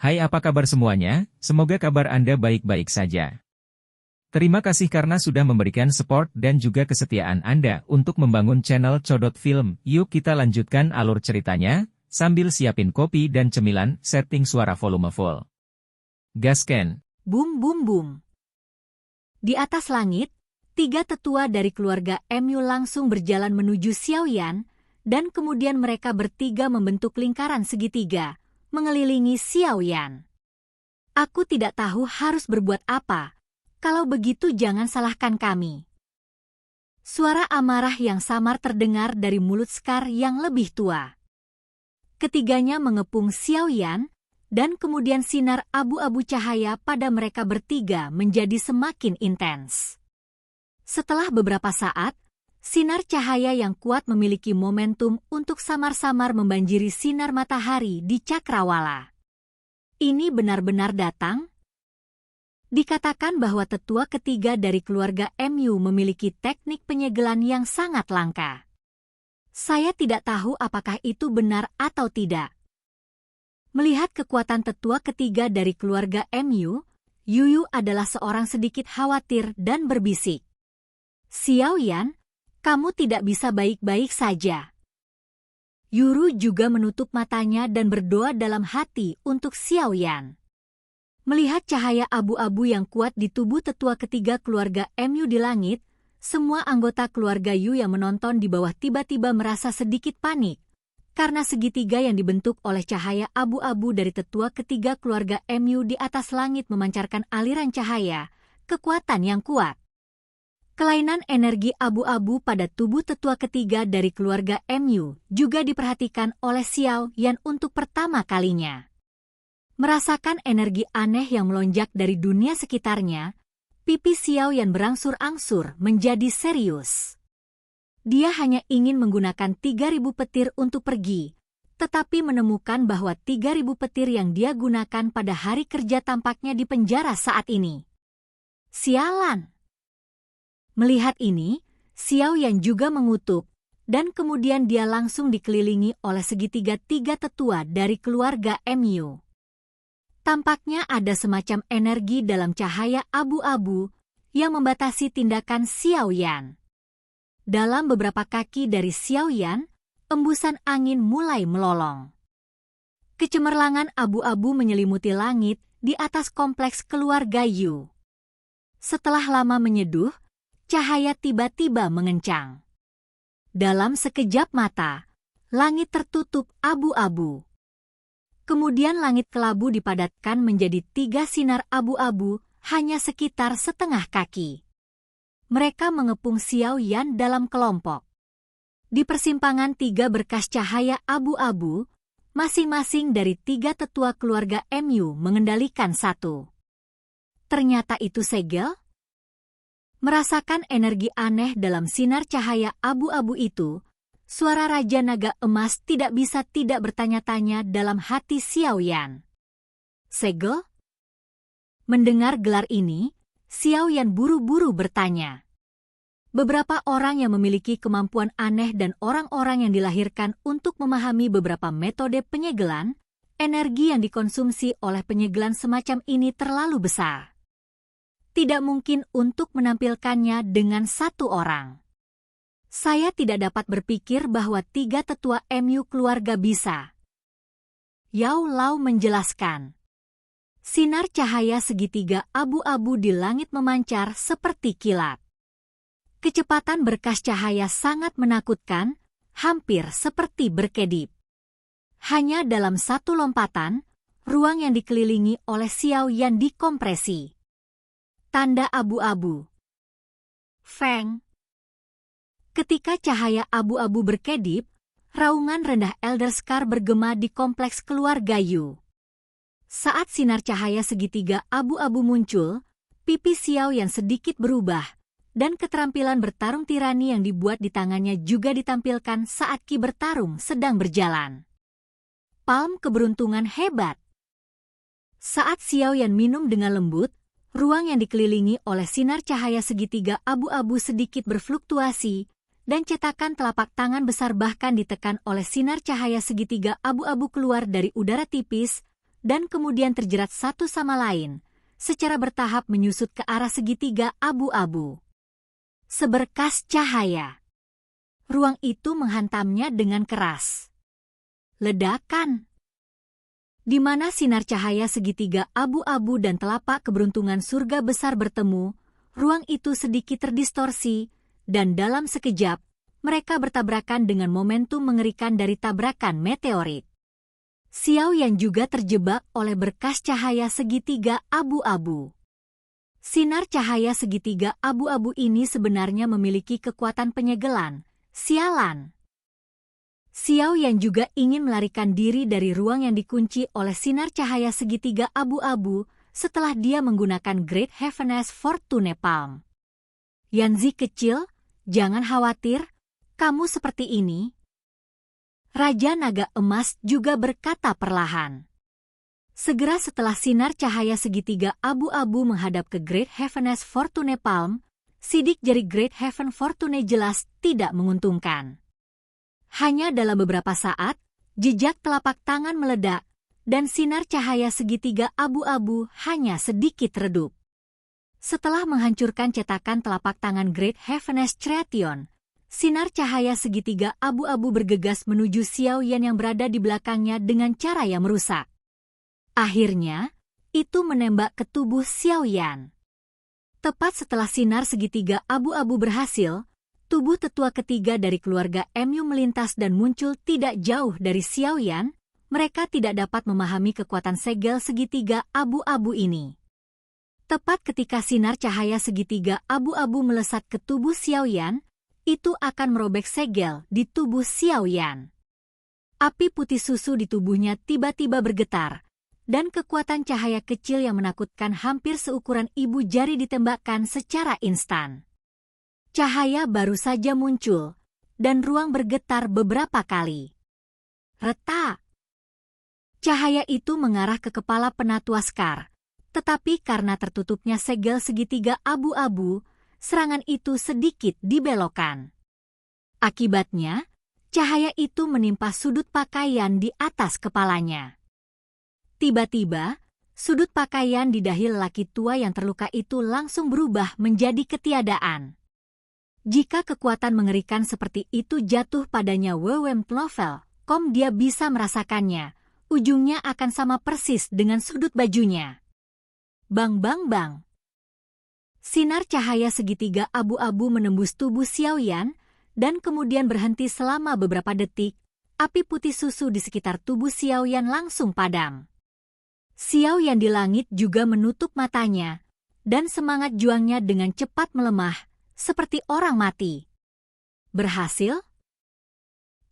Hai, apa kabar semuanya? Semoga kabar Anda baik-baik saja. Terima kasih karena sudah memberikan support dan juga kesetiaan Anda untuk membangun channel Codot Film. Yuk kita lanjutkan alur ceritanya, sambil siapin kopi dan cemilan, setting suara volume full. Gasken. Bum bum bum. Di atas langit, 3 tetua dari keluarga MU langsung berjalan menuju Xiaoyan, dan kemudian mereka bertiga membentuk lingkaran segitiga, mengelilingi Xiaoyan. Aku tidak tahu harus berbuat apa. Kalau begitu jangan salahkan kami. Suara amarah yang samar terdengar dari mulut Scar yang lebih tua. Ketiganya mengepung Xiaoyan, dan kemudian sinar abu-abu cahaya pada mereka bertiga menjadi semakin intens. Setelah beberapa saat, sinar cahaya yang kuat memiliki momentum untuk samar-samar membanjiri sinar matahari di cakrawala. Ini benar-benar datang? Dikatakan bahwa tetua ketiga dari keluarga MU memiliki teknik penyegelan yang sangat langka. Saya tidak tahu apakah itu benar atau tidak. Melihat kekuatan tetua ketiga dari keluarga MU, Yuyu adalah seorang sedikit khawatir dan berbisik. Xiaoyan, kamu tidak bisa baik-baik saja. Yuru juga menutup matanya dan berdoa dalam hati untuk Xiaoyan. Melihat cahaya abu-abu yang kuat di tubuh tetua ketiga keluarga MU di langit, semua anggota keluarga Yu yang menonton di bawah tiba-tiba merasa sedikit panik, karena segitiga yang dibentuk oleh cahaya abu-abu dari tetua ketiga keluarga MU di atas langit memancarkan aliran cahaya, kekuatan yang kuat. Kelainan energi abu-abu pada tubuh tetua ketiga dari keluarga MU juga diperhatikan oleh Xiao Yan untuk pertama kalinya. Merasakan energi aneh yang melonjak dari dunia sekitarnya, pipi Xiao Yan berangsur-angsur menjadi serius. Dia hanya ingin menggunakan 3.000 petir untuk pergi, tetapi menemukan bahwa 3.000 petir yang dia gunakan pada hari kerja tampaknya di penjara saat ini. Sialan! Melihat ini, Xiao Yan juga mengutuk, dan kemudian dia langsung dikelilingi oleh segitiga 3 tetua dari keluarga MU. Tampaknya ada semacam energi dalam cahaya abu-abu yang membatasi tindakan Xiaoyan. Dalam beberapa kaki dari Xiaoyan, embusan angin mulai melolong. Kecemerlangan abu-abu menyelimuti langit di atas kompleks keluarga Yu. Setelah lama menyeduh, cahaya tiba-tiba mengencang. Dalam sekejap mata, langit tertutup abu-abu. Kemudian langit kelabu dipadatkan menjadi 3 sinar abu-abu hanya sekitar setengah kaki. Mereka mengepung Xiaoyan dalam kelompok. Di persimpangan 3 berkas cahaya abu-abu, masing-masing dari 3 tetua keluarga MU mengendalikan satu. Ternyata itu segel? Merasakan energi aneh dalam sinar cahaya abu-abu itu, suara Raja Naga Emas tidak bisa tidak bertanya-tanya dalam hati Xiaoyan. Segel? Mendengar gelar ini, Xiaoyan buru-buru bertanya. Beberapa orang yang memiliki kemampuan aneh dan orang-orang yang dilahirkan untuk memahami beberapa metode penyegelan, energi yang dikonsumsi oleh penyegelan semacam ini terlalu besar. Tidak mungkin untuk menampilkannya dengan satu orang. Saya tidak dapat berpikir bahwa 3 tetua MU keluarga bisa. Yao Lao menjelaskan. Sinar cahaya segitiga abu-abu di langit memancar seperti kilat. Kecepatan berkas cahaya sangat menakutkan, hampir seperti berkedip. Hanya dalam satu lompatan, ruang yang dikelilingi oleh Xiao Yan dikompresi. Tanda abu-abu. Feng. Ketika cahaya abu-abu berkedip, raungan rendah Elder Scar bergema di kompleks keluarga Yu. Saat sinar cahaya segitiga abu-abu muncul, pipi Xiao yang sedikit berubah, dan keterampilan bertarung tirani yang dibuat di tangannya juga ditampilkan saat Ki bertarung sedang berjalan. Palm keberuntungan hebat. Saat Xiao Yan minum dengan lembut, ruang yang dikelilingi oleh sinar cahaya segitiga abu-abu sedikit berfluktuasi, dan cetakan telapak tangan besar bahkan ditekan oleh sinar cahaya segitiga abu-abu keluar dari udara tipis, dan kemudian terjerat satu sama lain, secara bertahap menyusut ke arah segitiga abu-abu. Seberkas cahaya. Ruang itu menghantamnya dengan keras. Ledakan. Di mana sinar cahaya segitiga abu-abu dan telapak keberuntungan surga besar bertemu, ruang itu sedikit terdistorsi, dan dalam sekejap, mereka bertabrakan dengan momentum mengerikan dari tabrakan meteorit. Xiao Yan juga terjebak oleh berkas cahaya segitiga abu-abu. Sinar cahaya segitiga abu-abu ini sebenarnya memiliki kekuatan penyegelan. Sialan. Xiao Yan juga ingin melarikan diri dari ruang yang dikunci oleh sinar cahaya segitiga abu-abu setelah dia menggunakan Great Heaven's Fortune Palm. Yanzi kecil, jangan khawatir, kamu seperti ini. Raja Naga Emas juga berkata perlahan. Segera setelah sinar cahaya segitiga abu-abu menghadap ke Great Heaven's Fortune Palm, sidik jari Great Heaven Fortune jelas tidak menguntungkan. Hanya dalam beberapa saat, jejak telapak tangan meledak, dan sinar cahaya segitiga abu-abu hanya sedikit redup. Setelah menghancurkan cetakan telapak tangan Great Heaven's Treation, sinar cahaya segitiga abu-abu bergegas menuju Xiao Yan yang berada di belakangnya dengan cara yang merusak. Akhirnya, itu menembak ke tubuh Xiao Yan. Tepat setelah sinar segitiga abu-abu berhasil, tubuh tetua ketiga dari keluarga MU melintas dan muncul tidak jauh dari Xiao Yan. Mereka tidak dapat memahami kekuatan segel segitiga abu-abu ini. Tepat ketika sinar cahaya segitiga abu-abu melesat ke tubuh Xiao Yan, itu akan merobek segel di tubuh Xiao Yan. Api putih susu di tubuhnya tiba-tiba bergetar, dan kekuatan cahaya kecil yang menakutkan hampir seukuran ibu jari ditembakkan secara instan. Cahaya baru saja muncul, dan ruang bergetar beberapa kali. Retak! Cahaya itu mengarah ke kepala penatua Scar, tetapi karena tertutupnya segel segitiga abu-abu, serangan itu sedikit dibelokkan. Akibatnya, cahaya itu menimpa sudut pakaian di atas kepalanya. Tiba-tiba, sudut pakaian di dahi lelaki tua yang terluka itu langsung berubah menjadi ketiadaan. Jika kekuatan mengerikan seperti itu jatuh padanya Wewem Novel, dia bisa merasakannya, ujungnya akan sama persis dengan sudut bajunya. Bang bang bang. Sinar cahaya segitiga abu-abu menembus tubuh Xiao Yan, dan kemudian berhenti selama beberapa detik. Api putih susu di sekitar tubuh Xiao Yan langsung padam. Xiao Yan di langit juga menutup matanya, dan semangat juangnya dengan cepat melemah, seperti orang mati. Berhasil?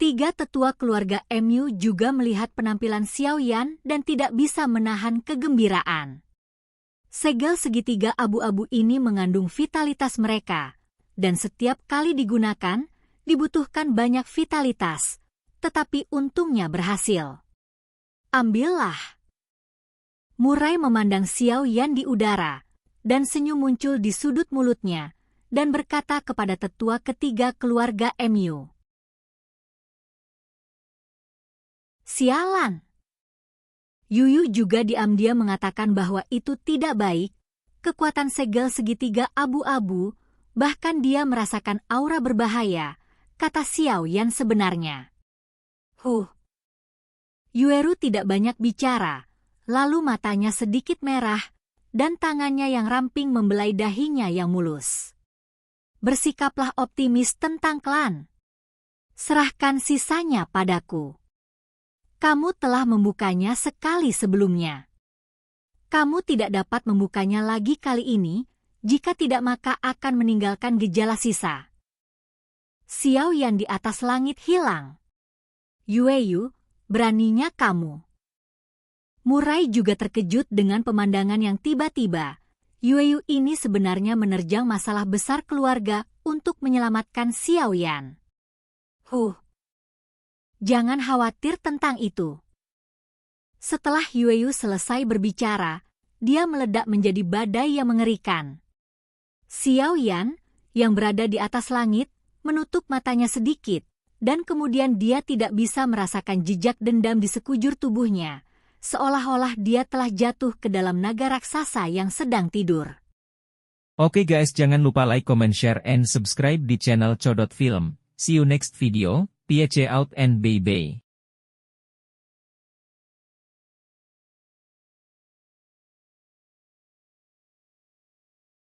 Tiga tetua keluarga MU juga melihat penampilan Xiao Yan dan tidak bisa menahan kegembiraan. Segel segitiga abu-abu ini mengandung vitalitas mereka, dan setiap kali digunakan, dibutuhkan banyak vitalitas, tetapi untungnya berhasil. Ambillah. Murai memandang Xiao Yan di udara, dan senyum muncul di sudut mulutnya, dan berkata kepada tetua ketiga keluarga MU. Sialan! Yuyu juga diam-diam mengatakan bahwa itu tidak baik, kekuatan segel segitiga abu-abu, bahkan dia merasakan aura berbahaya, kata Xiao Yan sebenarnya. Yueru tidak banyak bicara, lalu matanya sedikit merah, dan tangannya yang ramping membelai dahinya yang mulus. Bersikaplah optimis tentang klan. Serahkan sisanya padaku. Kamu telah membukanya sekali sebelumnya. Kamu tidak dapat membukanya lagi kali ini, jika tidak maka akan meninggalkan gejala sisa. Xiao Yan di atas langit hilang. Yueyu, beraninya kamu. Murai juga terkejut dengan pemandangan yang tiba-tiba. Yueyu ini sebenarnya menerjang masalah besar keluarga untuk menyelamatkan Xiao Yan. Jangan khawatir tentang itu. Setelah Yueyu selesai berbicara, dia meledak menjadi badai yang mengerikan. Xiao Yan, yang berada di atas langit, menutup matanya sedikit, dan kemudian dia tidak bisa merasakan jejak dendam di sekujur tubuhnya, seolah-olah dia telah jatuh ke dalam naga raksasa yang sedang tidur. Oke guys, jangan lupa like, comment, share, and subscribe di channel Codot Film. See you next video, peace out and bye-bye.